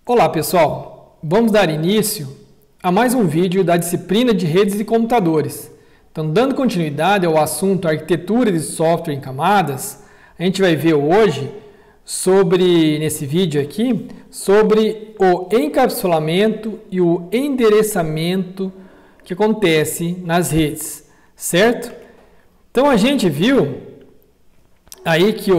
Olá pessoal, vamos dar início a mais um vídeo da disciplina de redes e computadores. Então, dando continuidade ao assunto arquitetura de software em camadas, a gente vai ver hoje nesse vídeo aqui, sobre o encapsulamento e o endereçamento que acontece nas redes, certo? Então a gente viu aí que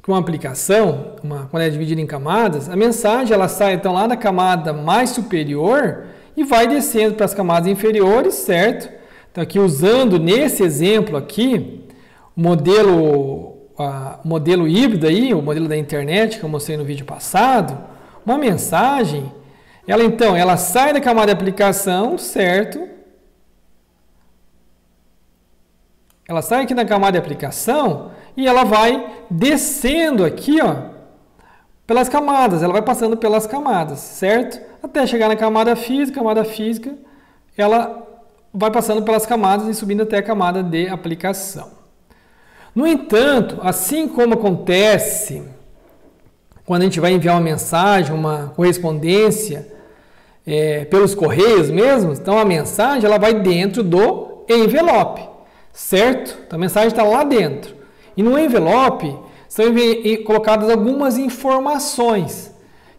uma aplicação, quando é dividida em camadas, a mensagem ela sai então lá da camada mais superior e vai descendo para as camadas inferiores, certo? Então aqui usando nesse exemplo aqui, o modelo híbrido aí, o modelo da internet que eu mostrei no vídeo passado, uma mensagem, ela sai da camada de aplicação, certo? Ela sai aqui na camada de aplicação e ela vai descendo aqui, ó, pelas camadas. Ela vai passando pelas camadas, certo? Até chegar na camada física, ela vai passando pelas camadas e subindo até a camada de aplicação. No entanto, assim como acontece quando a gente vai enviar uma mensagem, uma correspondência pelos correios mesmo, então a mensagem ela vai dentro do envelope. Certo? Então a mensagem está lá dentro. E no envelope são colocadas algumas informações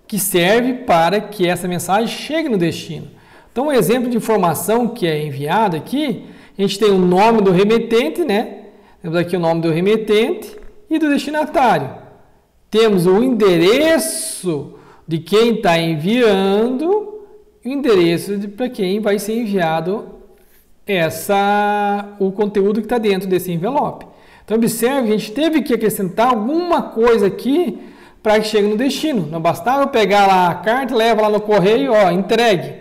que servem para que essa mensagem chegue no destino. Então um exemplo de informação que é enviado aqui, a gente tem o nome do remetente, né? Temos aqui o nome do remetente e do destinatário. Temos o endereço de quem está enviando e o endereço para quem vai ser enviado o conteúdo que está dentro desse envelope. Então, observe que a gente teve que acrescentar alguma coisa aqui para que chegue no destino. Não bastava eu pegar lá a carta, leva lá no correio, ó, entregue.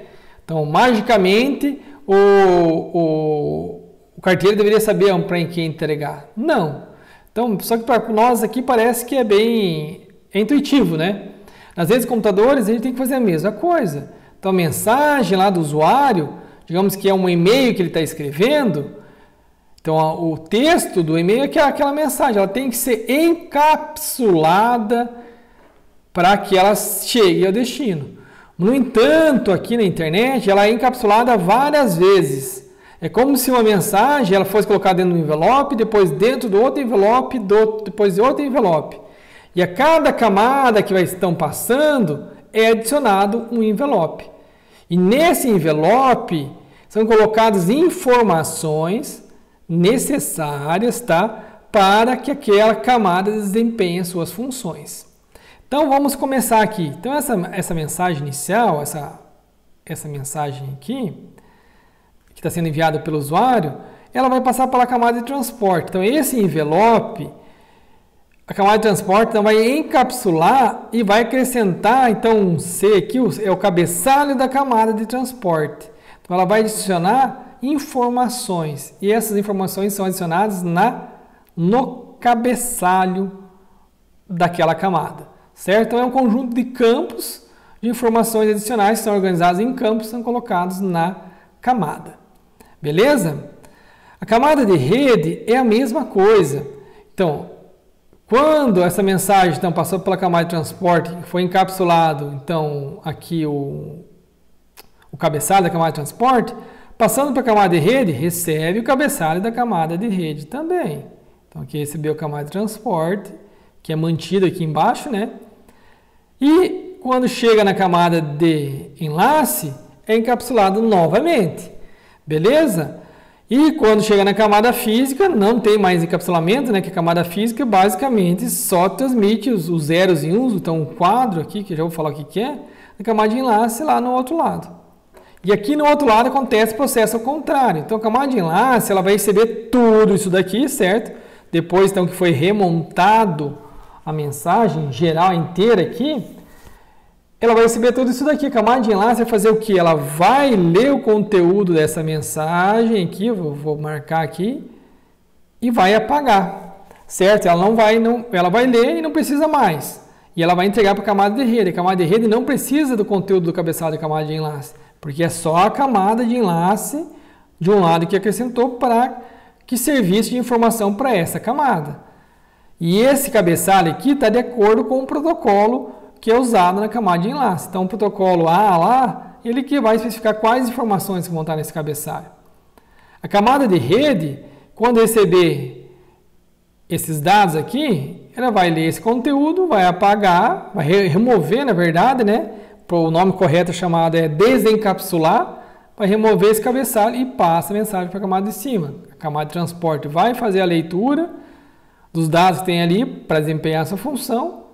Então, magicamente, o carteiro deveria saber para quem entregar. Não. Então, só que para nós aqui parece que é intuitivo, né? Nas redes de computadores, a gente tem que fazer a mesma coisa. Então, a mensagem lá do usuário, digamos que é um e-mail que ele está escrevendo, então o texto do e-mail é aquela mensagem, ela tem que ser encapsulada para que ela chegue ao destino. No entanto, aqui na internet, ela é encapsulada várias vezes. É como se uma mensagem ela fosse colocada dentro do envelope, depois dentro do outro envelope, depois de outro envelope. E a cada camada que estão passando é adicionado um envelope. E nesse envelope são colocadas informações necessárias, tá, para que aquela camada desempenhe as suas funções. Então vamos começar aqui. Então essa mensagem inicial, essa mensagem aqui, que está sendo enviada pelo usuário, ela vai passar pela camada de transporte. Então esse envelope, a camada de transporte então, vai encapsular e vai acrescentar, então um C aqui é o cabeçalho da camada de transporte. Então ela vai adicionar informações e essas informações são adicionadas no cabeçalho daquela camada, certo? Então é um conjunto de campos de informações adicionais que são organizados em campos e são colocados na camada. Beleza? A camada de rede é a mesma coisa. Então, quando essa mensagem então, passou pela camada de transporte, foi encapsulado, então, aqui o cabeçalho da camada de transporte, passando para a camada de rede, recebe o cabeçalho da camada de rede também. Então, aqui recebeu a camada de transporte, que é mantida aqui embaixo, né? E quando chega na camada de enlace, é encapsulado novamente. Beleza? E quando chega na camada física, não tem mais encapsulamento, né? Que a camada física basicamente só transmite os zeros e uns, então um quadro aqui, que eu já vou falar o que é, na camada de enlace lá no outro lado. E aqui no outro lado acontece o processo ao contrário. Então a camada de enlace ela vai receber tudo isso daqui, certo? Depois então que foi remontado a mensagem geral inteira aqui, ela vai receber tudo isso daqui. A camada de enlace vai fazer o que? Ela vai ler o conteúdo dessa mensagem aqui, vou marcar aqui, e vai apagar, certo? Ela vai ler e não precisa mais. E ela vai entregar para a camada de rede. A camada de rede não precisa do conteúdo do cabeçalho da camada de enlace, porque é só a camada de enlace de um lado que acrescentou para que servisse de informação para essa camada. E esse cabeçalho aqui está de acordo com o protocolo que é usado na camada de enlace. Então, o protocolo A lá, ele que vai especificar quais informações que vão estar nesse cabeçalho. A camada de rede, quando receber esses dados aqui, ela vai ler esse conteúdo, vai apagar, vai remover, na verdade, né? O nome correto chamado é desencapsular, vai remover esse cabeçalho e passa a mensagem para a camada de cima. A camada de transporte vai fazer a leitura dos dados que tem ali para desempenhar essa função,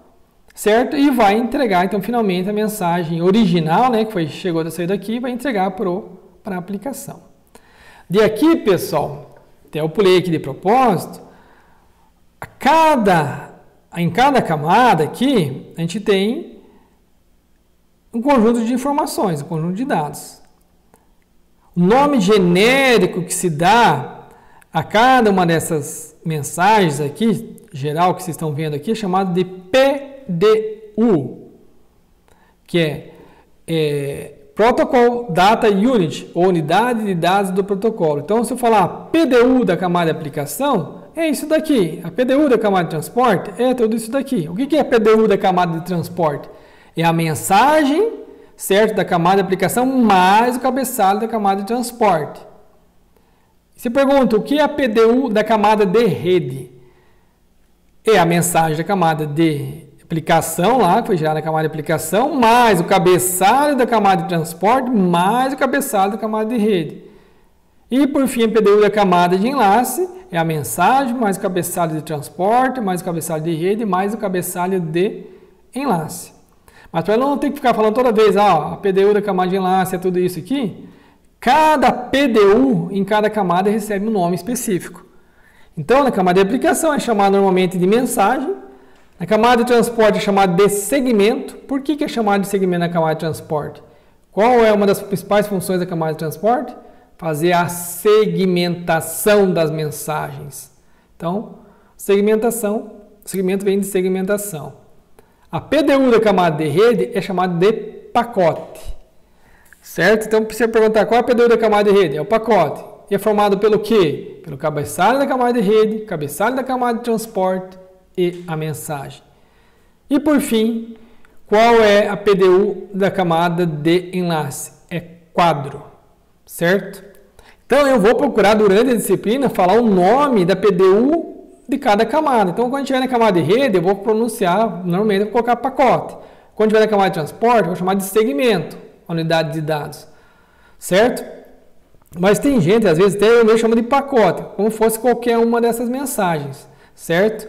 certo? E vai entregar, então, finalmente a mensagem original, né, que chegou a sair daqui, vai entregar para a aplicação. De aqui, pessoal, até eu pulei aqui de propósito, em cada camada aqui, a gente tem um conjunto de informações, um conjunto de dados. O nome genérico que se dá a cada uma dessas mensagens aqui, geral que vocês estão vendo aqui, é chamado de PDU, que é Protocol Data Unit, ou unidade de dados do protocolo. Então, se eu falar PDU da camada de aplicação, é isso daqui. A PDU da camada de transporte é tudo isso daqui. O que é a PDU da camada de transporte? É a mensagem, certo, da camada de aplicação mais o cabeçalho da camada de transporte. Você pergunta, o que é a PDU da camada de rede? É a mensagem da camada de aplicação lá, que foi gerada na camada de aplicação, mais o cabeçalho da camada de transporte, mais o cabeçalho da camada de rede. E, por fim, a PDU da camada de enlace é a mensagem, mais o cabeçalho de transporte, mais o cabeçalho de rede, mais o cabeçalho de enlace. Mas para ela não ter que ficar falando toda vez, a PDU da camada de enlace é tudo isso aqui, cada PDU em cada camada recebe um nome específico. Então, na camada de aplicação é chamada normalmente de mensagem, na camada de transporte é chamada de segmento. Por que é chamado de segmento na camada de transporte? Qual é uma das principais funções da camada de transporte? Fazer a segmentação das mensagens. Então, segmento vem de segmentação. A PDU da camada de rede é chamada de pacote. Certo? Então, você perguntar qual é a PDU da camada de rede? É o pacote. E é formado pelo quê? Pelo cabeçalho da camada de rede, cabeçalho da camada de transporte e a mensagem. E por fim, qual é a PDU da camada de enlace? É quadro. Certo? Então, eu vou procurar durante a disciplina falar o nome da PDU de cada camada. Então, quando estiver na camada de rede, eu vou pronunciar, normalmente eu vou colocar pacote. Quando estiver na camada de transporte, eu vou chamar de segmento, a unidade de dados. Certo? Mas tem gente, às vezes, até eu mesmo chamo de pacote, como fosse qualquer uma dessas mensagens. Certo?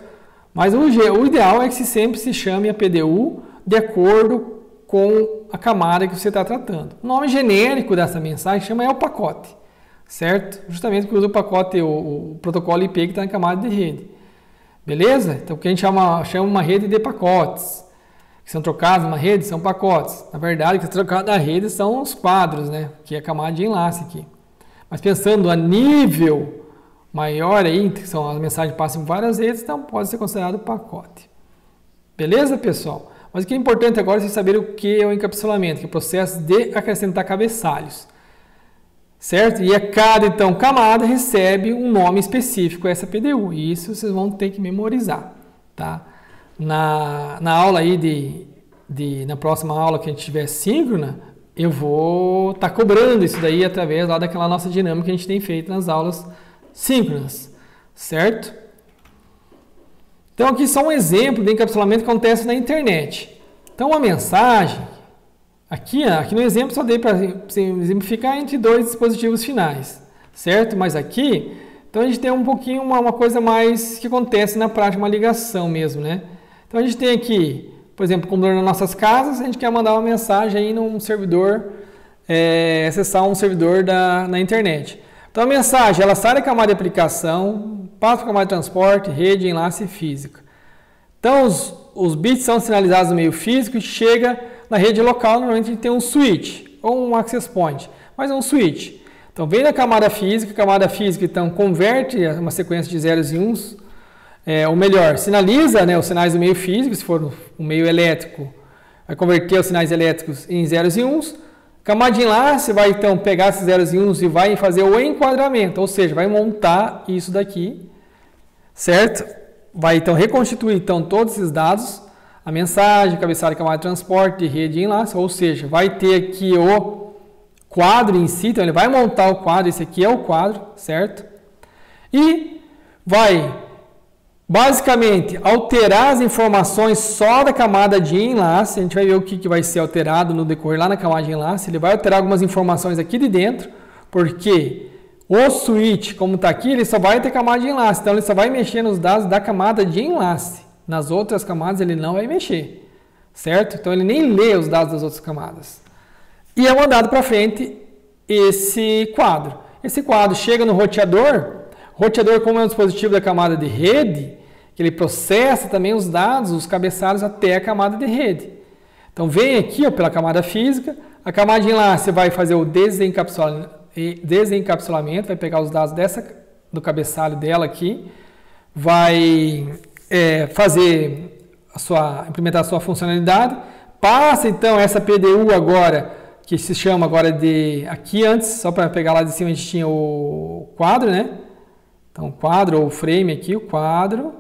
Mas o ideal é que sempre se chame a PDU de acordo com a camada que você está tratando. O nome genérico dessa mensagem chama o pacote. Certo? Justamente porque usa o pacote, o protocolo IP que está na camada de rede. Beleza? Então, o que a gente chama uma rede de pacotes. Que são trocados numa rede, são pacotes. Na verdade, o que é trocado da rede são os quadros, né? Que é a camada de enlace aqui. Mas pensando a nível maior aí, que são as mensagens que passam em várias redes, então pode ser considerado pacote. Beleza, pessoal? Mas o que é importante agora é você saber o que é o encapsulamento, que é o processo de acrescentar cabeçalhos. Certo? E a cada, então, camada recebe um nome específico, essa PDU. E isso vocês vão ter que memorizar, tá? Na aula aí na próxima aula que a gente tiver síncrona, eu vou estar cobrando isso daí através lá daquela nossa dinâmica que a gente tem feito nas aulas síncronas, certo? Então, aqui só um exemplo de encapsulamento que acontece na internet. Então, uma mensagem, aqui no exemplo só dei para exemplificar entre dois dispositivos finais, certo? Mas aqui, então a gente tem um pouquinho uma coisa mais que acontece na prática, uma ligação mesmo, né? Então, a gente tem aqui, por exemplo, como nas nossas casas, a gente quer mandar uma mensagem aí num servidor, acessar um servidor na internet. Então, a mensagem, ela sai da camada de aplicação, passa para a camada de transporte, rede, enlace e física. Então, os bits são sinalizados no meio físico e chega na rede local, normalmente a gente tem um switch ou um access point, mas é um switch. Então, vem da camada física, então converte uma sequência de zeros e uns, ou melhor, sinaliza, né, os sinais do meio físico, se for o meio elétrico, vai converter os sinais elétricos em zeros e uns. Camada de enlace vai então pegar esses zeros e uns e vai fazer o enquadramento, ou seja, vai montar isso daqui, certo? vai então reconstituir então todos esses dados, a mensagem, cabeçalho, camada de transporte, de rede e enlace, ou seja, vai ter aqui o quadro em si, então ele vai montar o quadro, esse aqui é o quadro, certo? E vai basicamente alterar as informações só da camada de enlace, a gente vai ver o que vai ser alterado no decorrer lá na camada de enlace, ele vai alterar algumas informações aqui de dentro, porque o switch, como está aqui, ele só vai ter camada de enlace, então ele só vai mexer nos dados da camada de enlace. Nas outras camadas ele não vai mexer, certo? Então ele nem lê os dados das outras camadas. E é mandado para frente esse quadro. Esse quadro chega no roteador. O roteador, como é um dispositivo da camada de rede, que ele processa também os dados, os cabeçalhos até a camada de rede. Então vem aqui ó, pela camada física, a camada de enlace vai fazer o desencapsulamento, vai pegar os dados do cabeçalho dela aqui, vai implementar a sua funcionalidade, passa então essa PDU agora, que se chama agora de, aqui antes, só para pegar lá de cima a gente tinha o quadro, né? Então quadro ou frame aqui, o quadro,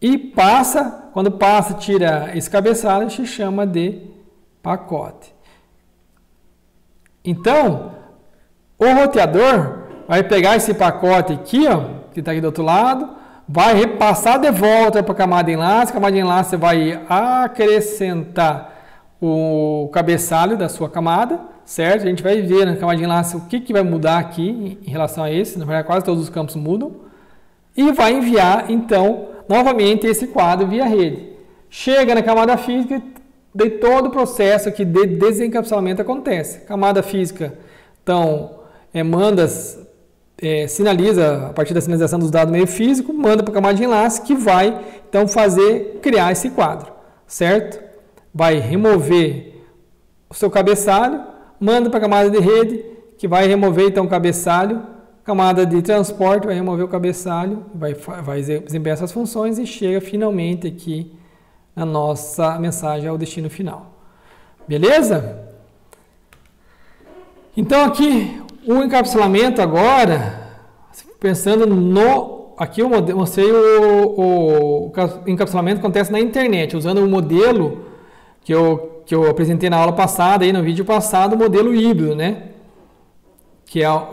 e passa, quando passa, tira esse cabeçalho, a gente chama de pacote. Então, o roteador vai pegar esse pacote aqui, ó, que está aqui do outro lado, vai repassar de volta para a camada de enlace vai acrescentar o cabeçalho da sua camada, certo? A gente vai ver na camada de enlace o que vai mudar aqui em relação a esse, na verdade quase todos os campos mudam, e vai enviar então novamente esse quadro via rede. Chega na camada física, de todo o processo aqui de desencapsulamento acontece. Camada física, então, sinaliza, a partir da sinalização dos dados meio físico, manda para a camada de enlace, que vai, então, criar esse quadro, certo? Vai remover o seu cabeçalho, manda para a camada de rede, que vai remover, então, o cabeçalho, camada de transporte, vai remover o cabeçalho, vai desempenhar essas funções e chega finalmente aqui na nossa mensagem ao destino final. Beleza? Então, aqui, o encapsulamento agora, pensando aqui eu mostrei o encapsulamento que acontece na internet, usando o modelo que eu apresentei na aula passada, aí no vídeo passado, o modelo híbrido, né?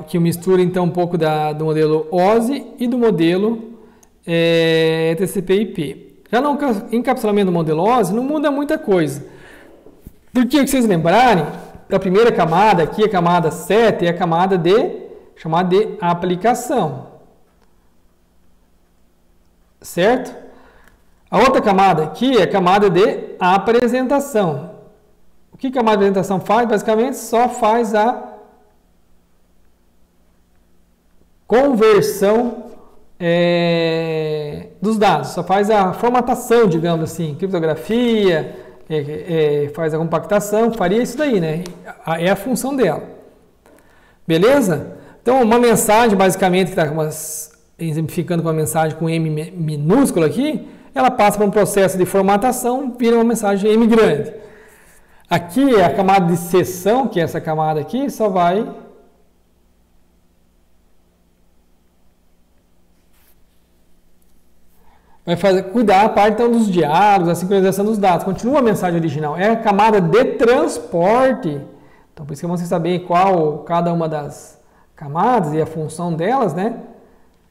Que mistura então um pouco do modelo OSI e do modelo TCP/IP. Já no encapsulamento do modelo OSI não muda muita coisa. Porque, se vocês lembrarem, a primeira camada aqui, a camada 7, é a camada chamada de aplicação. Certo? A outra camada aqui é a camada de apresentação. O que a camada de apresentação faz? Basicamente, só faz a conversão dos dados, só faz a formatação, digamos assim, criptografia, faz a compactação, faria isso daí, né? É a função dela. Beleza? Então, uma mensagem, basicamente, que está exemplificando com uma mensagem com M minúsculo aqui, ela passa por um processo de formatação, vira uma mensagem M grande. Aqui, a camada de seção, que é essa camada aqui, só vai cuidar a parte então, dos diálogos, a sincronização dos dados. Continua a mensagem original. É a camada de transporte. Então, por isso que você saber qual cada uma das camadas e a função delas, né?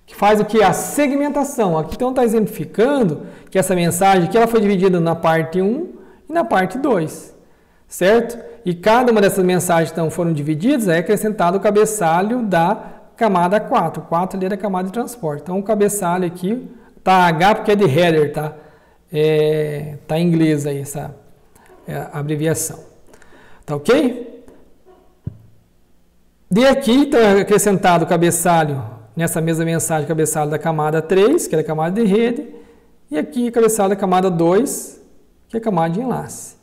Que faz o que? A segmentação. Aqui então está exemplificando que essa mensagem aqui ela foi dividida na parte 1 e na parte 2. Certo? E cada uma dessas mensagens então foram divididas, é acrescentado o cabeçalho da camada 4. O 4 ali é da camada de transporte. Então, o cabeçalho aqui tá H porque é de header, tá? Tá em inglês aí essa abreviação. Tá ok? De aqui, então, é acrescentado o cabeçalho, nessa mesma mensagem, cabeçalho da camada 3, que é a camada de rede, e aqui cabeçalho da camada 2, que é a camada de enlace.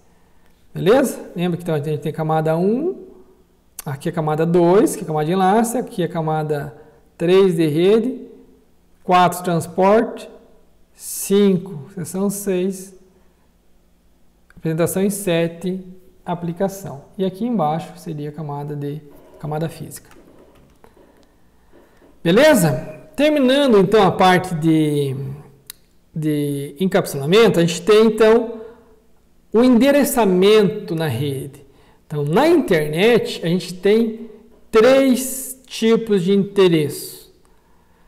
Beleza? Lembra que então, a gente tem a camada 1, aqui a camada 2, que é a camada de enlace, aqui a camada 3 de rede, 4 transporte, 5 seção 6, apresentação e 7 aplicação. E aqui embaixo seria a camada física. Beleza? Terminando então a parte de encapsulamento, a gente tem então o endereçamento na rede. Então, na internet, a gente tem 3 tipos de endereço,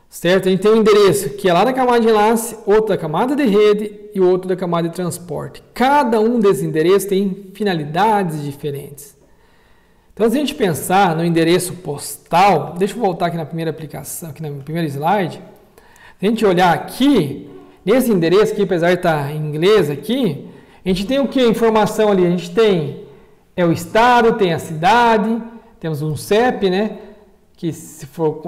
certo? A gente tem um endereço que é lá da camada de enlace, outro da camada de rede e outro da camada de transporte. Cada um desses endereços tem finalidades diferentes. Então, se a gente pensar no endereço postal, deixa eu voltar aqui na primeira aplicação, aqui no primeiro slide. Se a gente olhar aqui, nesse endereço aqui, apesar de estar em inglês aqui, a gente tem o que? Informação ali, a gente tem o estado, tem a cidade, temos um CEP, né? Que se for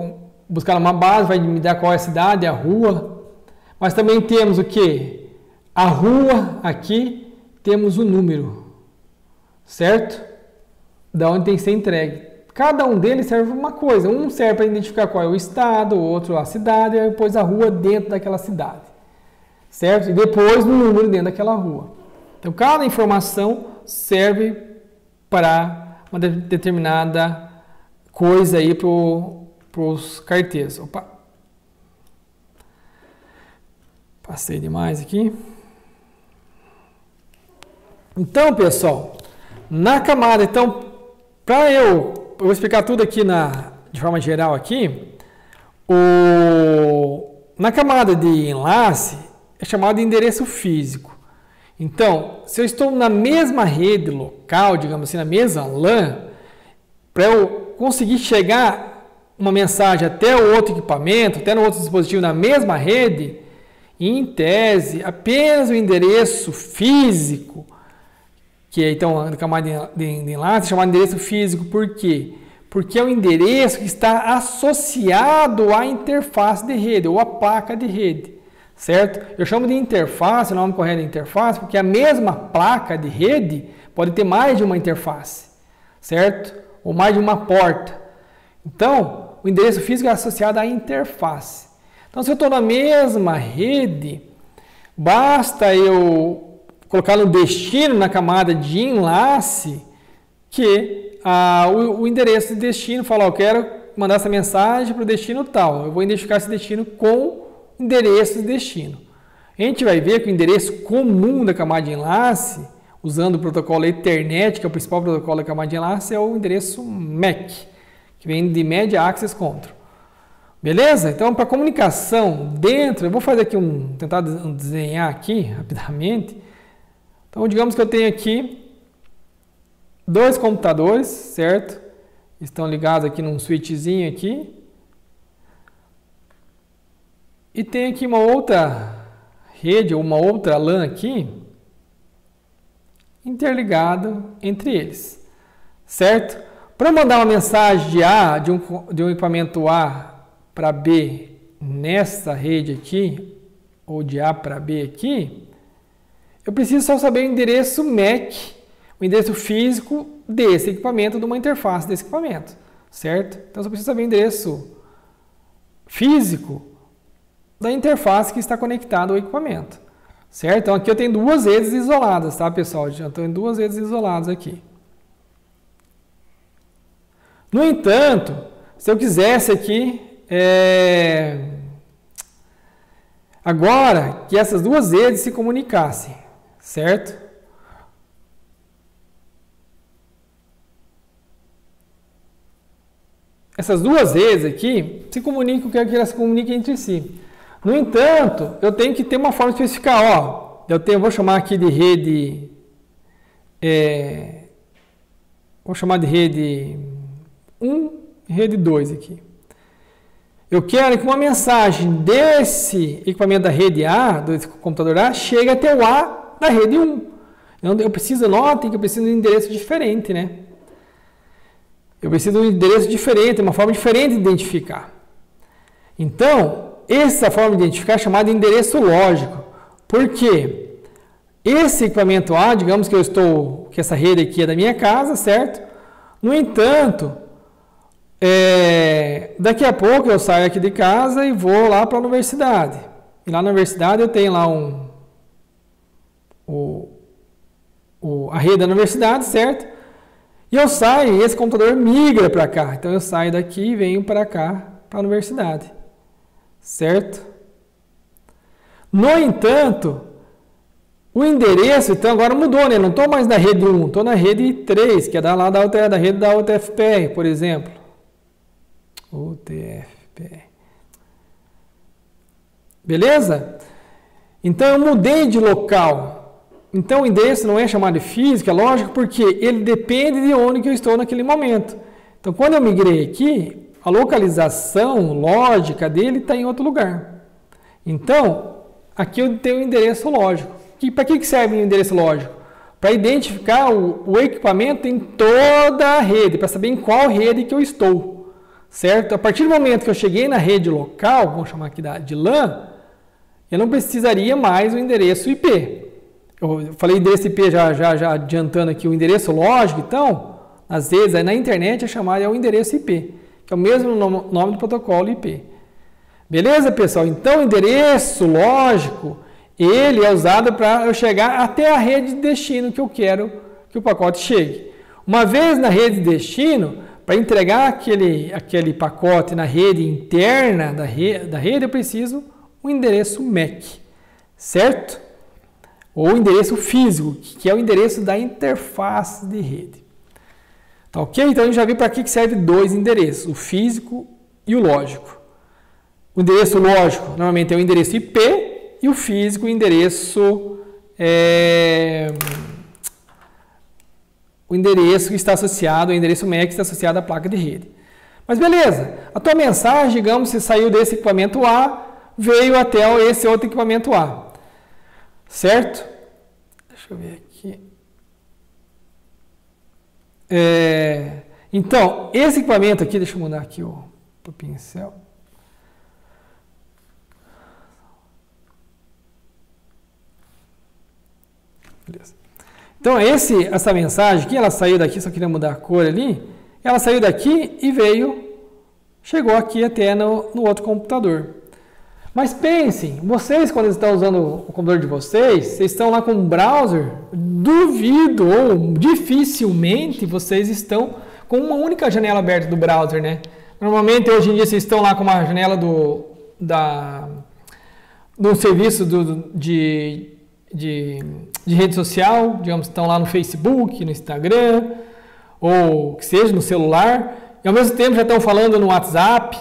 buscar uma base, vai me dar qual é a cidade, a rua. Mas também temos o que? A rua aqui, temos o número, certo? Da onde tem que ser entregue. Cada um deles serve para uma coisa. Um serve para identificar qual é o estado, o outro a cidade, e depois a rua dentro daquela cidade, certo? E depois o número dentro daquela rua. Então, cada informação serve para uma determinada coisa aí para os carteiros. Opa! Passei demais aqui. Então, pessoal, na camada, então, eu vou explicar tudo aqui de forma geral aqui. Na camada de enlace é chamado de endereço físico. Então, se eu estou na mesma rede local, digamos assim, na mesma LAN, para eu conseguir chegar uma mensagem até o outro equipamento, até no outro dispositivo na mesma rede, em tese, apenas o endereço físico, que é então a camada de enlace, é chamado de endereço físico, por quê? Porque é o endereço que está associado à interface de rede, ou à placa de rede. Certo? Eu chamo de interface, o nome correto é interface, porque a mesma placa de rede pode ter mais de uma interface, certo? Ou mais de uma porta. Então, o endereço físico é associado à interface. Então, se eu estou na mesma rede, basta eu colocar no destino, na camada de enlace, que o endereço de destino fala, eu quero mandar essa mensagem para o destino tal. Eu vou identificar esse destino com endereço de destino. A gente vai ver que o endereço comum da camada de enlace, usando o protocolo Ethernet, que é o principal protocolo da camada de enlace, é o endereço MAC, que vem de Media Access Control. Beleza? Então, para comunicação dentro, eu vou fazer aqui tentar desenhar aqui rapidamente. Então, digamos que eu tenho aqui 2 computadores, certo? Estão ligados aqui num switchzinho aqui. E tem aqui uma outra rede, ou uma outra LAN aqui, interligado entre eles, certo? Para mandar uma mensagem de um equipamento A para B nessa rede aqui, ou de A para B aqui, eu preciso só saber o endereço MAC, o endereço físico desse equipamento, de uma interface desse equipamento, certo? Então, eu só preciso saber o endereço físico da interface que está conectada ao equipamento, certo? Então, aqui eu tenho 2 redes isoladas, tá, pessoal? Já estou em 2 redes isoladas aqui. No entanto, se eu quisesse aqui, agora que essas 2 redes se comunicassem, certo? Essas 2 redes aqui se comunicam, eu quero que elas se comuniquem entre si. No entanto, eu tenho que ter uma forma de especificar, ó, eu vou chamar aqui de rede, vou chamar de rede 1 e rede 2 aqui. Eu quero que uma mensagem desse equipamento da rede A, do computador A, chegue até o A da rede 1. Notem que eu preciso de um endereço diferente, né? Eu preciso de um endereço diferente, uma forma diferente de identificar. Então, essa forma de identificar é chamada de endereço lógico. Por quê? Esse equipamento A, digamos que essa rede aqui é da minha casa, certo? No entanto, daqui a pouco eu saio aqui de casa e vou lá para a universidade. E lá na universidade eu tenho lá a rede da universidade, certo? E eu saio e esse computador migra para cá. Então eu saio daqui e venho para cá, para a universidade. certo? No entanto, o endereço, então, agora mudou, né? Não estou mais na rede 1, estou na rede 3, que é da rede da UTF-PR, por exemplo. UTF-PR. Beleza? Então, eu mudei de local. Então, o endereço não é chamado de físico, é lógico, porque ele depende de onde que eu estou naquele momento. Então, quando eu migrei aqui, a localização lógica dele está em outro lugar. Então, aqui eu tenho o endereço lógico. Para que serve o endereço lógico? Para identificar o equipamento em toda a rede, para saber em qual rede que eu estou, certo? A partir do momento que eu cheguei na rede local, vamos chamar aqui de LAN, eu não precisaria mais o endereço IP. Eu falei endereço IP já adiantando aqui o endereço lógico, então, às vezes aí na internet é chamado o endereço IP, que é o mesmo nome do protocolo IP. Beleza, pessoal? Então, o endereço lógico, ele é usado para eu chegar até a rede de destino que eu quero que o pacote chegue. Uma vez na rede de destino, para entregar aquele pacote na rede interna da rede, eu preciso um endereço MAC, certo? Ou endereço físico, que é o endereço da interface de rede. Tá ok? Então a gente já viu para que serve dois endereços, o físico e o lógico. O endereço lógico normalmente é o endereço IP, e o físico, o endereço que está associado, o endereço MAC está associado à placa de rede. Mas beleza, a tua mensagem, digamos, se saiu desse equipamento A, veio até esse outro equipamento A. Certo? Deixa eu ver aqui. Então, esse equipamento aqui, deixa eu mudar aqui o pincel. Beleza. Então, essa mensagem aqui, ela saiu daqui, só queria mudar a cor ali, ela saiu daqui e chegou aqui até no outro computador. Mas pensem, vocês quando estão usando o computador de vocês estão lá com um browser, duvido ou dificilmente vocês estão com uma única janela aberta do browser, né? Normalmente, hoje em dia, vocês estão lá com uma janela do serviço de rede social, digamos, estão lá no Facebook, no Instagram, ou que seja, no celular, e ao mesmo tempo já estão falando no WhatsApp.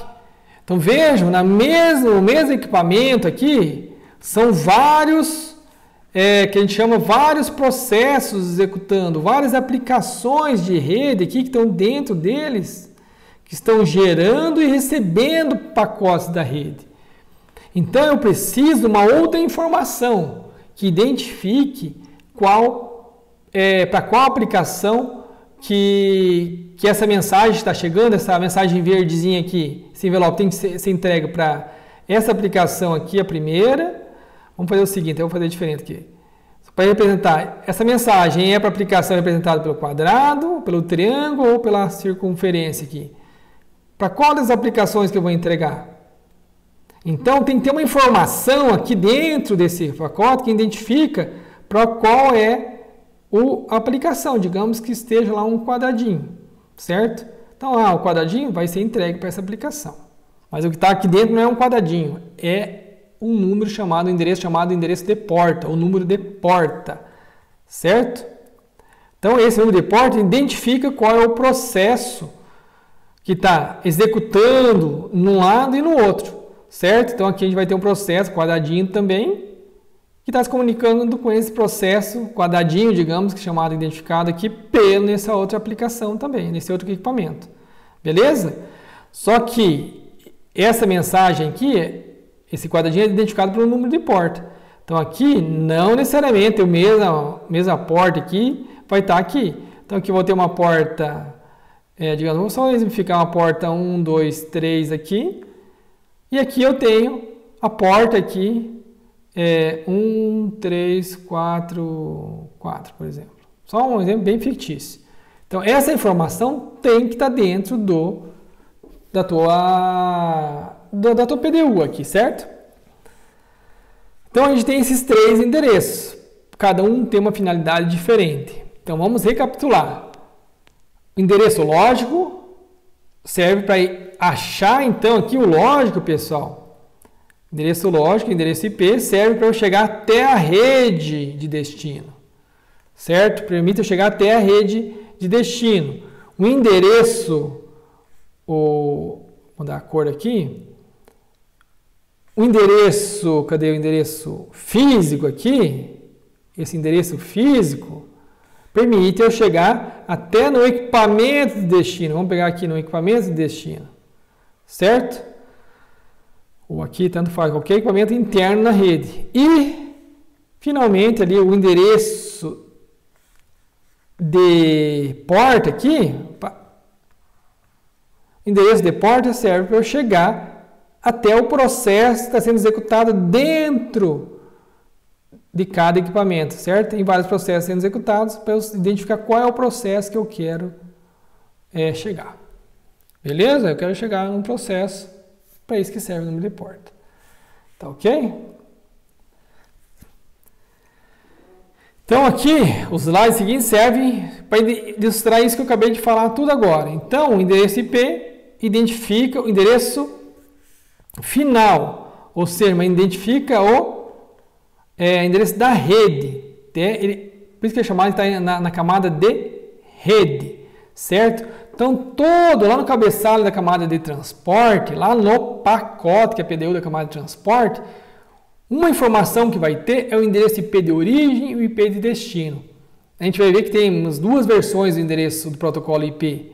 Então vejam, no mesmo equipamento aqui, são vários, que a gente chama vários processos executando, várias aplicações de rede aqui que estão dentro deles, que estão gerando e recebendo pacotes da rede. Então eu preciso de uma outra informação que identifique para qual aplicação que essa mensagem está chegando, essa mensagem verdezinha aqui, esse envelope tem que ser entregue para essa aplicação aqui, a primeira. Vamos fazer o seguinte, eu vou fazer diferente aqui. Para representar, essa mensagem é para a aplicação representada pelo quadrado, pelo triângulo ou pela circunferência aqui. Para qual das aplicações que eu vou entregar? Então, tem que ter uma informação aqui dentro desse pacote que identifica para qual é a aplicação. Digamos que esteja lá um quadradinho, certo? Então, o quadradinho vai ser entregue para essa aplicação. Mas o que está aqui dentro não é um quadradinho, é um número chamado endereço de porta, o número de porta, certo? Então, esse número de porta identifica qual é o processo que está executando num lado e no outro. Certo? Então aqui a gente vai ter um processo quadradinho também, que está se comunicando com esse processo quadradinho, digamos, que é chamado identificado aqui, nessa outra aplicação também, nesse outro equipamento. Beleza? Só que essa mensagem aqui, esse quadradinho é identificado pelo número de porta. Então aqui, não necessariamente a mesma porta aqui vai estar aqui. Então aqui eu vou ter uma porta, digamos, vou só exemplificar uma porta 1, 2, 3 aqui. E aqui eu tenho a porta aqui, 1, 3, 4, 4, por exemplo. Só um exemplo bem fictício. Então, essa informação tem que estar dentro da tua PDU aqui, certo? Então, a gente tem esses três endereços. Cada um tem uma finalidade diferente. Então, vamos recapitular. O endereço lógico serve para achar, então, aqui o lógico, pessoal, Endereço lógico, endereço IP, serve para eu chegar até a rede de destino. Certo? Permite eu chegar até a rede de destino. O endereço, vou mudar a cor aqui. O endereço, cadê o endereço físico aqui? Esse endereço físico permite eu chegar até no equipamento de destino. Vamos pegar aqui no equipamento de destino. Certo? Ou aqui, tanto faz, qualquer equipamento interno na rede. E, finalmente, ali o endereço de porta aqui, endereço de porta serve para eu chegar até o processo que está sendo executado dentro de cada equipamento, certo? Tem vários processos sendo executados para eu identificar qual é o processo que eu quero chegar. Beleza? Eu quero chegar num processo, para isso que serve o número de porta. Tá ok? Então aqui, os slides seguintes servem para ilustrar isso que eu acabei de falar tudo agora. Então, o endereço IP identifica o endereço final, ou seja, identifica o endereço da rede. Por isso que é chamado, está na camada de rede, certo? Então, lá no cabeçalho da camada de transporte, lá no pacote, que é PDU da camada de transporte, uma informação que vai ter é o endereço IP de origem e o IP de destino. A gente vai ver que temos duas versões do endereço do protocolo IP.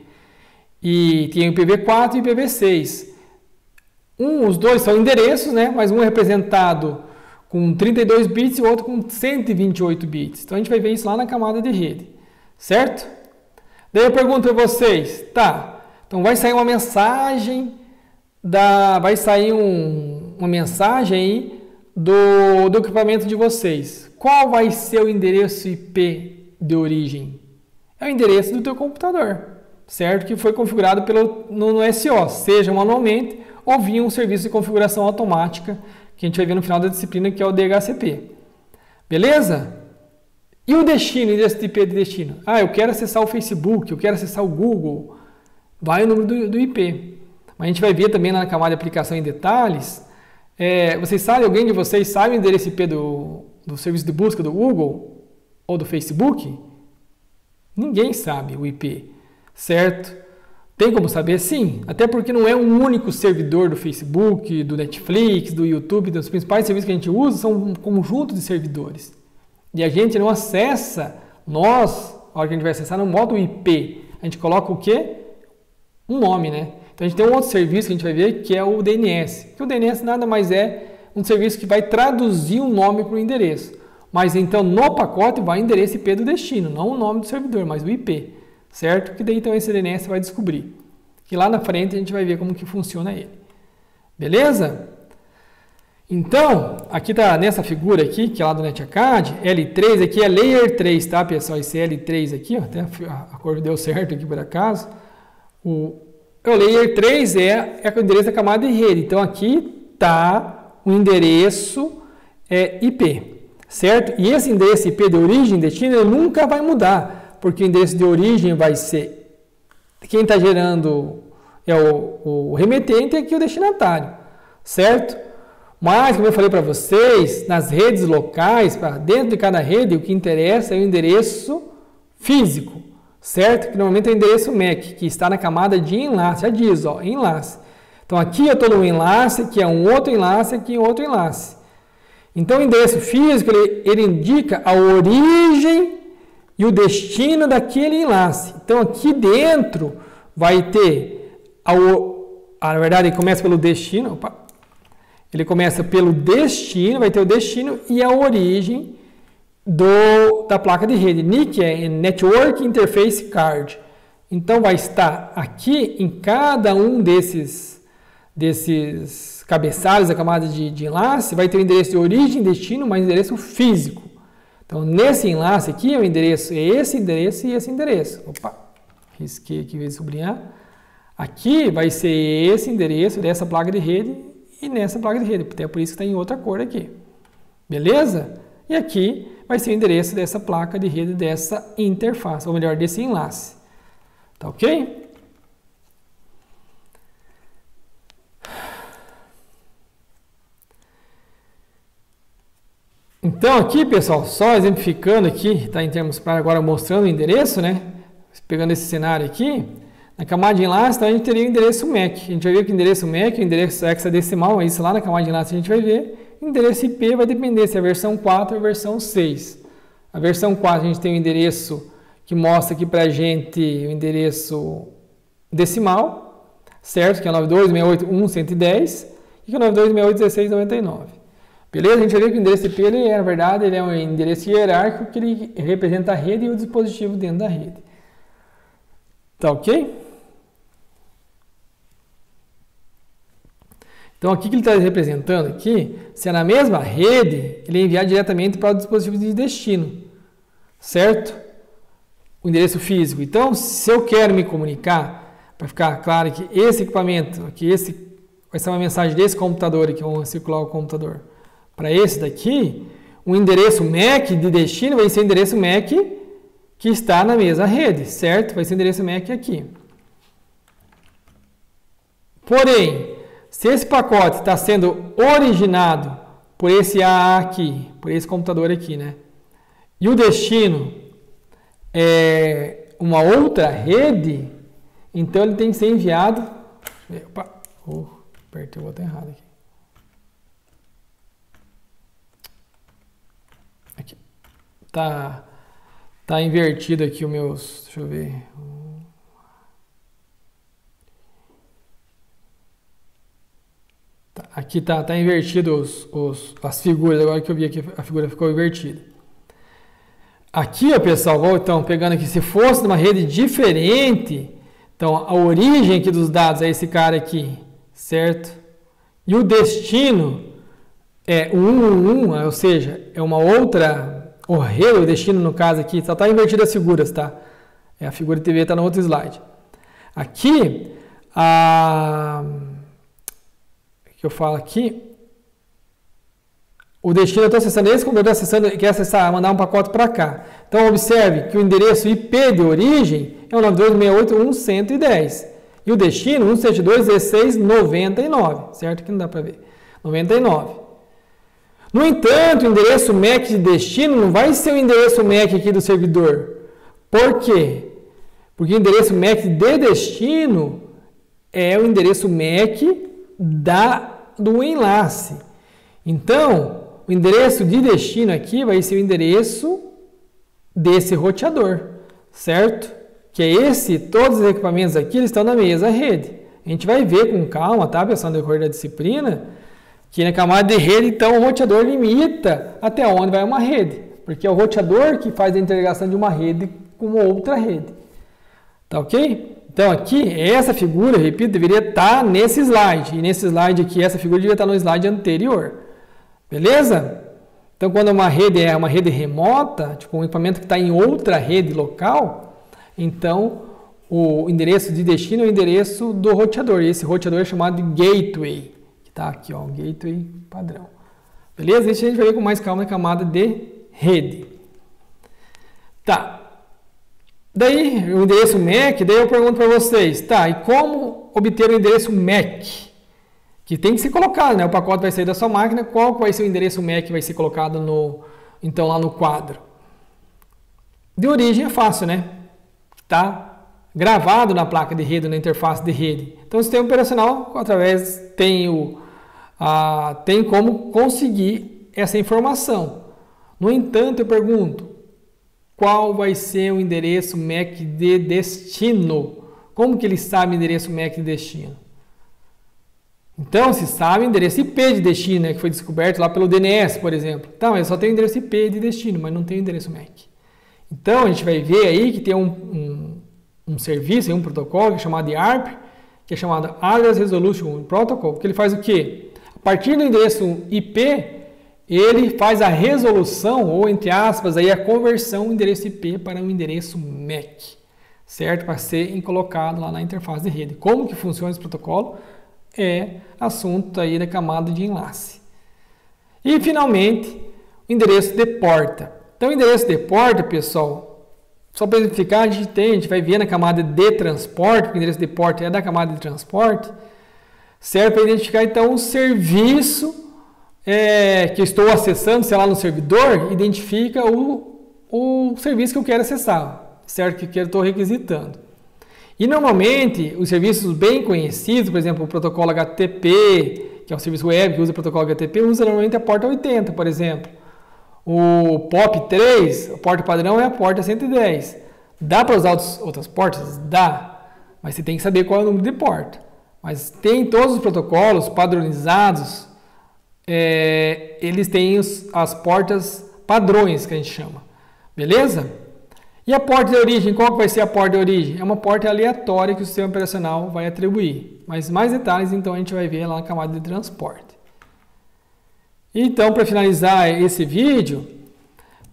E tem o IPv4 e o IPv6. Os dois são endereços, né? Mas um é representado com 32 bits e o outro com 128 bits. Então a gente vai ver isso lá na camada de rede. Certo? Daí eu pergunto para vocês, tá, então vai sair uma mensagem, uma mensagem aí do equipamento de vocês. Qual vai ser o endereço IP de origem? É o endereço do teu computador, certo? Que foi configurado no SO, seja manualmente ou via um serviço de configuração automática, que a gente vai ver no final da disciplina, que é o DHCP. Beleza? E o destino, o endereço IP de destino? Eu quero acessar o Facebook, eu quero acessar o Google. Vai o número do IP. Mas a gente vai ver também na camada de aplicação em detalhes. Alguém de vocês sabe o endereço IP do serviço de busca do Google ou do Facebook? Ninguém sabe o IP, certo? Tem como saber? Sim, até porque não é um único servidor do Facebook, do Netflix, do YouTube, dos principais serviços que a gente usa, são um conjunto de servidores. E a gente não acessa, a hora que a gente vai acessar no modo IP, a gente coloca o quê? Um nome, né? Então a gente tem um outro serviço que a gente vai ver que é o DNS. Que o DNS nada mais é um serviço que vai traduzir um nome para o endereço. Mas então no pacote vai o endereço IP do destino, não o nome do servidor, mas o IP. Certo? Que daí então esse DNS vai descobrir. E lá na frente a gente vai ver como que funciona ele. Beleza? Então, aqui tá nessa figura aqui, que é lá do NetAcad, L3 aqui é Layer 3, tá pessoal? Esse L3 aqui, ó, até a cor deu certo aqui por acaso. O Layer 3 é o endereço da camada de rede. Então aqui tá o endereço IP, certo? E esse endereço IP de origem e destino ele nunca vai mudar, porque o endereço de origem vai ser quem está gerando é o remetente e aqui o destinatário, certo? Mas, como eu falei para vocês, nas redes locais, para dentro de cada rede, o que interessa é o endereço físico, certo? Que normalmente é o endereço MAC, que está na camada de enlace, já diz, ó, enlace. Então aqui eu estou no enlace, aqui é um outro enlace, aqui é outro enlace. Então o endereço físico, ele indica a origem e o destino daquele enlace. Então aqui dentro vai ter, na verdade ele começa pelo destino, ele começa pelo destino, vai ter o destino e a origem da placa de rede. NIC é Network Interface Card. Então vai estar aqui em cada um desses cabeçalhos da camada de enlace, vai ter o endereço de origem, destino, mas endereço físico. Então nesse enlace aqui, o endereço é esse endereço e esse endereço. Opa, risquei aqui, vou sublinhar. Aqui vai ser esse endereço dessa placa de rede e nessa placa de rede, até por isso que está em outra cor aqui. Beleza? E aqui vai ser o endereço dessa placa de rede, dessa interface, ou melhor, desse enlace. Tá ok? Então aqui, pessoal, só exemplificando aqui, está em termos para agora mostrando o endereço, né? Pegando esse cenário aqui, na camada de enlace, então a gente teria o endereço MAC. A gente vai ver que o endereço MAC, o endereço hexadecimal, isso lá na camada de enlace a gente vai ver. O endereço IP vai depender se é a versão 4 ou a versão 6. A versão 4 a gente tem o endereço que mostra aqui para a gente o endereço decimal, certo? Que é 92.168.110 e que é 92.168.16.99. Beleza? A gente vai ver que o endereço IP, na verdade, ele é um endereço hierárquico que ele representa a rede e o dispositivo dentro da rede. Tá ok? Então, aqui que ele está representando aqui, se é na mesma rede, ele é enviado diretamente para o dispositivo de destino, certo? O endereço físico. Então, se eu quero me comunicar, para ficar claro que esse equipamento, aqui vai ser uma mensagem desse computador aqui, vamos circular o computador, para esse daqui, o endereço MAC de destino vai ser o endereço MAC que está na mesma rede, certo? Vai ser o endereço MAC aqui. Porém, se esse pacote está sendo originado por esse AA aqui, por esse computador aqui, né? E o destino é uma outra rede, então ele tem que ser enviado... Opa, apertei o botão errado aqui. Aqui. Tá invertido aqui o meus... Deixa eu ver... Aqui tá invertido as figuras, agora que eu vi aqui a figura ficou invertida. Aqui, ó, pessoal, então, pegando aqui, se fosse uma rede diferente, então a origem aqui dos dados é esse cara aqui, certo? E o destino é o 111, ou seja, é uma outra, o destino no caso aqui, só tá invertido as figuras, tá? A figura de TV está no outro slide. Aqui, que eu falo aqui, o destino eu estou acessando esse computador, quer acessar, mandar um pacote para cá. Então, observe que o endereço IP de origem é o 92.168.110 e o destino 172.16.99, certo? Que não dá para ver. 99. No entanto, o endereço MAC de destino não vai ser o endereço MAC aqui do servidor. Por quê? Porque o endereço MAC de destino é o endereço MAC do enlace. Então, o endereço de destino aqui vai ser o endereço desse roteador, certo? Que é esse, todos os equipamentos aqui eles estão na mesma rede. A gente vai ver com calma, tá, pessoal, no decorrer da disciplina, que na camada de rede, então, o roteador limita até onde vai uma rede, porque é o roteador que faz a interligação de uma rede com outra rede. Tá ok? Então, aqui, essa figura, repito, deveria estar nesse slide. E nesse slide aqui, essa figura deveria estar no slide anterior. Beleza? Então, quando uma rede é uma rede remota, tipo um equipamento que está em outra rede local, então o endereço de destino é o endereço do roteador. E esse roteador é chamado de gateway, que está aqui, ó, gateway padrão. Beleza? Isso a gente vai ver com mais calma na camada de rede. Tá. Daí, o endereço MAC, daí eu pergunto para vocês, tá, e como obter o endereço MAC? Que tem que ser colocado, né? O pacote vai sair da sua máquina, qual vai ser o endereço MAC que vai ser colocado então lá no quadro? De origem é fácil, né? Tá gravado na placa de rede, na interface de rede. Então, o sistema operacional, tem como conseguir essa informação. No entanto, eu pergunto, qual vai ser o endereço MAC de destino? Como que ele sabe o endereço MAC de destino? Então, se sabe o endereço IP de destino, né, que foi descoberto lá pelo DNS, por exemplo. Então, ele só tem o endereço IP de destino, mas não tem o endereço MAC. Então, a gente vai ver aí que tem um serviço, um protocolo que é chamado de ARP, que é chamado Address Resolution Protocol, que ele faz o quê? A partir do endereço IP, ele faz a resolução, ou entre aspas, aí a conversão do endereço IP para um endereço MAC, certo? Para ser colocado lá na interface de rede. Como que funciona esse protocolo? É assunto aí da camada de enlace. E, finalmente, o endereço de porta. Então, o endereço de porta, pessoal, só para identificar, a gente vai ver na camada de transporte, porque o endereço de porta é da camada de transporte, serve para identificar, então, o serviço que eu estou acessando, sei lá, no servidor, identifica o serviço que eu quero acessar, certo? Que eu estou requisitando. E normalmente, os serviços bem conhecidos, por exemplo, o protocolo HTTP, que é um serviço web que usa o protocolo HTTP, usa normalmente a porta 80, por exemplo. O POP3, a porta padrão é a porta 110. Dá para usar outras portas? Dá, mas você tem que saber qual é o número de porta. Mas tem todos os protocolos padronizados, eles têm as portas padrões, que a gente chama. Beleza? E a porta de origem, qual que vai ser a porta de origem? É uma porta aleatória que o sistema operacional vai atribuir. Mas mais detalhes, então, a gente vai ver lá na camada de transporte. Então, para finalizar esse vídeo,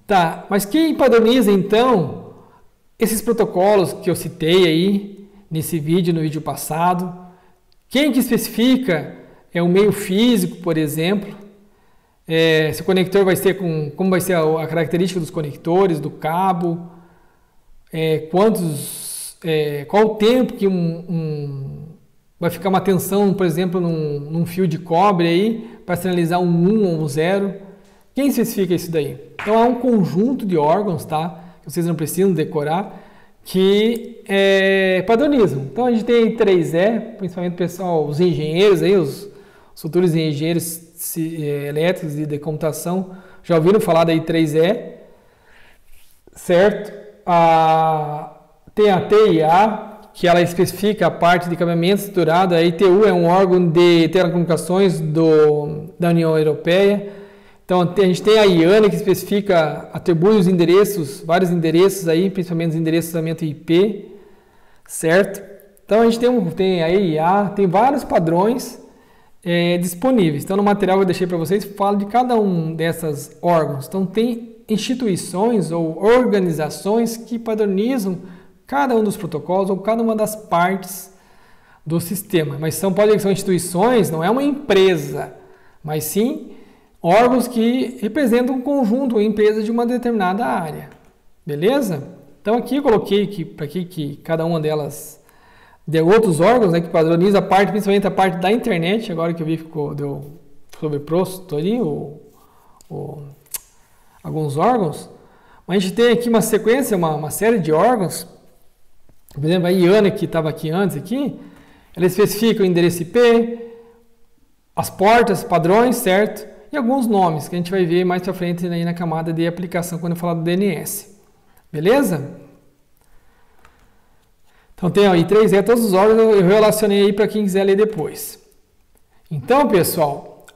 tá, mas quem padroniza, então, esses protocolos que eu citei aí, nesse vídeo, no vídeo passado? Quem que especifica é o meio físico, por exemplo? Se o conector vai ser como vai ser a característica dos conectores, do cabo, qual o tempo que vai ficar uma tensão, por exemplo, num fio de cobre aí, para sinalizar um 1 ou um 0. Quem especifica isso daí? Então, há um conjunto de órgãos, tá? Que vocês não precisam decorar, que padronizam. Então, a gente tem 3E, principalmente o pessoal, os engenheiros aí, os futuros engenheiros elétricos e de computação, já ouviram falar daí 3E, certo? Tem a TIA, que ela especifica a parte de cabeamento estruturado. A ITU é um órgão de telecomunicações da União Europeia. Então, a gente tem a IANA, que especifica, atribui os endereços, vários endereços aí, principalmente os endereços de ordenamento IP, certo? Então, a gente tem a EIA, tem vários padrões disponíveis. Então, no material que eu deixei para vocês, falo de cada um desses órgãos. Então, tem instituições ou organizações que padronizam cada um dos protocolos ou cada uma das partes do sistema. Mas são instituições, não é uma empresa, mas sim órgãos que representam um conjunto ou empresa de uma determinada área. Beleza? Então aqui eu coloquei que cada uma delas de outros órgãos, né, que padroniza a parte, principalmente a parte da internet, agora que eu vi deu sobreposto ali alguns órgãos. Mas a gente tem aqui uma sequência, uma série de órgãos. Por exemplo, a IANA, que estava aqui antes, ela especifica o endereço IP, as portas, padrões, certo? E alguns nomes que a gente vai ver mais para frente aí na camada de aplicação quando eu falar do DNS. Beleza? Então tem aí 3E, todos os órgãos eu relacionei aí para quem quiser ler depois. Então, pessoal,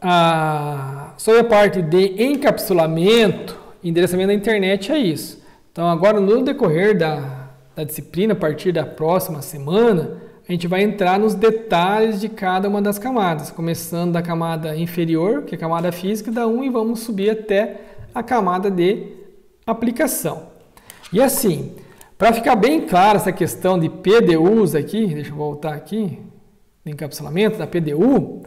sobre a parte de encapsulamento e endereçamento da internet é isso. Então, agora no decorrer da disciplina, a partir da próxima semana, a gente vai entrar nos detalhes de cada uma das camadas, começando da camada inferior, que é a camada física, da 1, e vamos subir até a camada de aplicação. E assim, para ficar bem clara essa questão de PDUs aqui, deixa eu voltar aqui, de encapsulamento da PDU,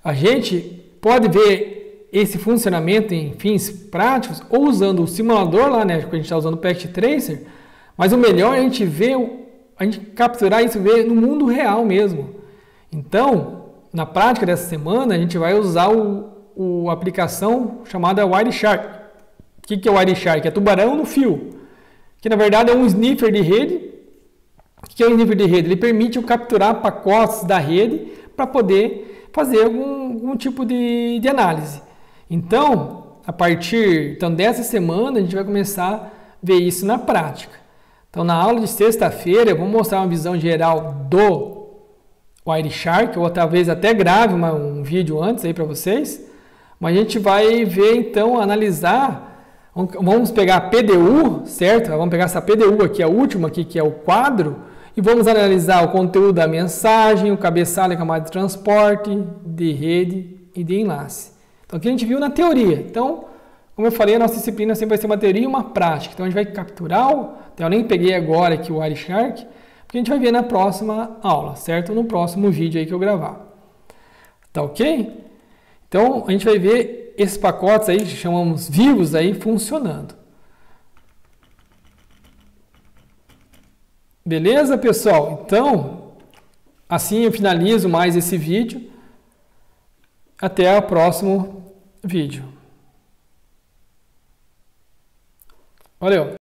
a gente pode ver esse funcionamento em fins práticos ou usando o simulador lá, né, que a gente está usando o Packet Tracer, mas o melhor é a gente capturar isso e ver no mundo real mesmo. Então, na prática dessa semana, a gente vai usar a aplicação chamada Wireshark. O que é o Wireshark? É tubarão no fio, que na verdade é um sniffer de rede. O que é um sniffer de rede? Ele permite eu capturar pacotes da rede para poder fazer algum tipo de análise. Então, a partir dessa semana, a gente vai começar a ver isso na prática. Então, na aula de sexta-feira, eu vou mostrar uma visão geral do Wireshark, ou talvez até grave um vídeo antes aí para vocês. Mas a gente vai ver, então, analisar. Vamos pegar a PDU, certo? Vamos pegar essa PDU aqui, a última aqui, que é o quadro, e vamos analisar o conteúdo da mensagem, o cabeçalho, a camada de transporte, de rede e de enlace. Então, aqui a gente viu na teoria. Então, como eu falei, a nossa disciplina sempre vai ser uma teoria e uma prática. Então, a gente vai capturar eu nem peguei agora aqui o Wireshark, porque a gente vai ver na próxima aula, certo? No próximo vídeo aí que eu gravar. Tá ok? Então, a gente vai ver esses pacotes aí, que chamamos vivos aí, funcionando. Beleza, pessoal? Então, assim eu finalizo mais esse vídeo. Até o próximo vídeo. Valeu!